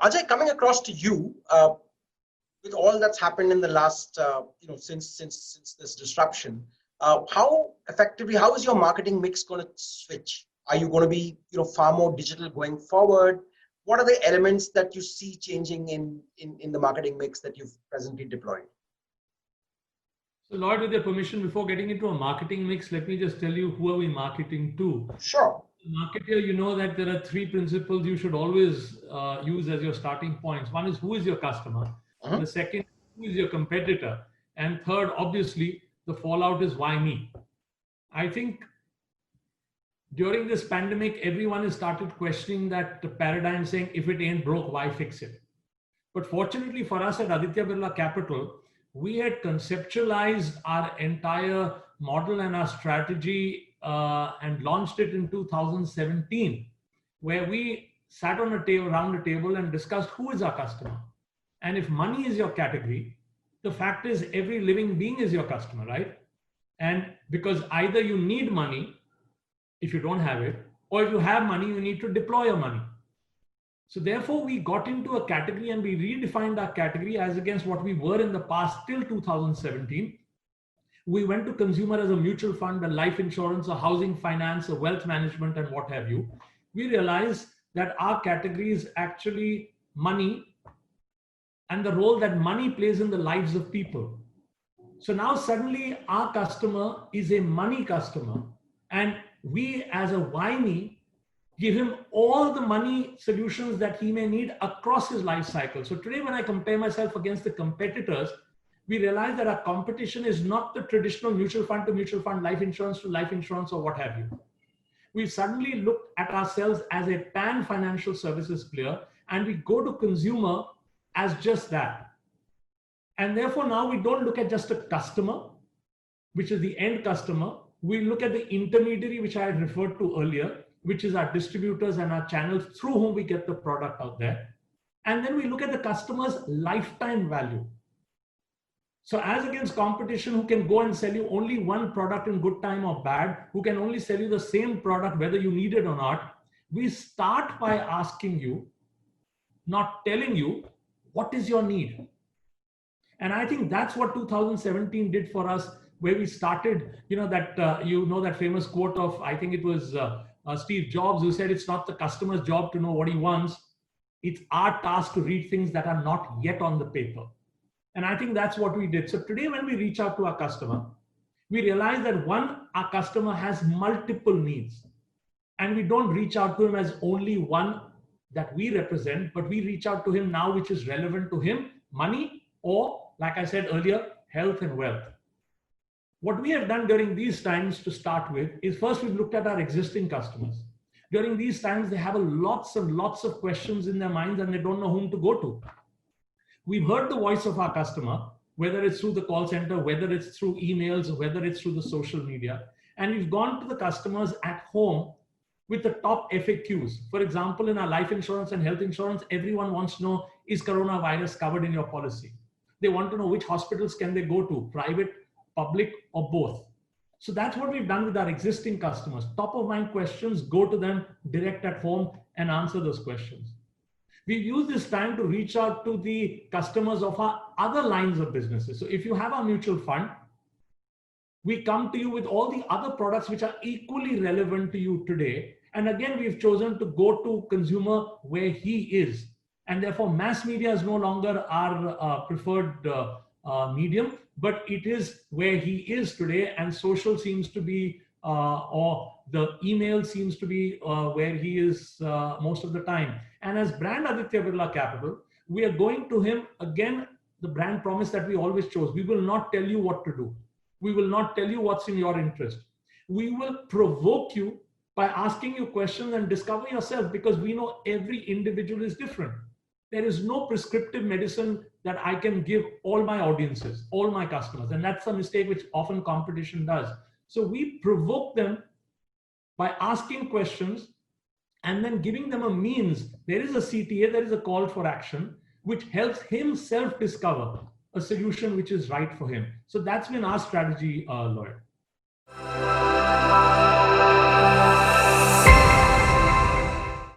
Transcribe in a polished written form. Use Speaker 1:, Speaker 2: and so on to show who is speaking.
Speaker 1: Ajay, coming across to you, with all that's happened in the last, since this disruption, how is your marketing mix going to switch? Are you going to be, far more digital going forward? What are the elements that you see changing in the marketing mix that you've presently deployed?
Speaker 2: So Lloyd, with your permission, before getting into a marketing mix, let me just tell you who are we marketing to.
Speaker 1: Sure.
Speaker 2: Marketer, you know that there are three principles you should always use as your starting points. One is who is your customer. The second, who is your competitor? And third, obviously, the fallout is why me? I think during this pandemic, everyone has started questioning that paradigm, saying, if it ain't broke, why fix it? But fortunately for us at Aditya Birla Capital, we had conceptualized our entire model and our strategy and launched it in 2017, where we sat on a table, around a table and discussed who is our customer. And if money is your category, the fact is every living being is your customer, right? And because either you need money if you don't have it, or if you have money, you need to deploy your money. So therefore, we got into a category and we redefined our category as against what we were in the past till 2017. We went to consumer as a mutual fund, a life insurance, a housing finance, a wealth management, and what have you. We realized that our category is actually money and the role that money plays in the lives of people. So now suddenly our customer is a money customer, and we as a why me give him all the money solutions that he may need across his life cycle. So today, when I compare myself against the competitors, we realize that our competition is not the traditional mutual fund to mutual fund, life insurance to life insurance, or what have you. We suddenly look at ourselves as a pan financial services player, and we go to consumer as just that. And therefore, now we don't look at just a customer, which is the end customer. We look at the intermediary, which I had referred to earlier, which is our distributors and our channels through whom we get the product out there. And then we look at the customer's lifetime value. So as against competition who can go and sell you only one product in good time or bad, who can only sell you the same product whether you need it or not, we start by asking you, not telling you, what is your need? And I think that's what 2017 did for us, where we started, that famous quote of, I think it was Steve Jobs, who said, it's not the customer's job to know what he wants. It's our task to read things that are not yet on the paper. And I think that's what we did. So today, when we reach out to our customer, we realize that one, our customer has multiple needs. And we don't reach out to him as only one that we represent, but we reach out to him now, which is relevant to him, money, or like I said earlier, health and wealth. What we have done during these times to start with is first we've looked at our existing customers. During these times, they have lots and lots of questions in their minds and they don't know whom to go to. We've heard the voice of our customer, whether it's through the call center, whether it's through emails, whether it's through the social media. And we've gone to the customers at home with the top FAQs. For example, in our life insurance and health insurance, everyone wants to know, is coronavirus covered in your policy? They want to know which hospitals can they go to, private, public, or both. So that's what we've done with our existing customers. Top of mind questions, go to them direct at home and answer those questions. We've used this time to reach out to the customers of our other lines of businesses. So if you have a mutual fund, we come to you with all the other products which are equally relevant to you today. And again, we've chosen to go to consumer where he is. And therefore, mass media is no longer our preferred medium, but it is where he is today. And social seems to be, or the email seems to be where he is most of the time. And as brand Aditya Birla Capital, we are going to him, again, the brand promise that we always chose. We will not tell you what to do. We will not tell you what's in your interest. We will provoke you by asking you questions and discover yourself, because we know every individual is different. There is no prescriptive medicine that I can give all my audiences, all my customers. And that's a mistake which often competition does. So we provoke them by asking questions and then giving them a means. There is a CTA, there is a call for action, which helps him self-discover a solution which is right for him. So that's been our strategy, Lloyd.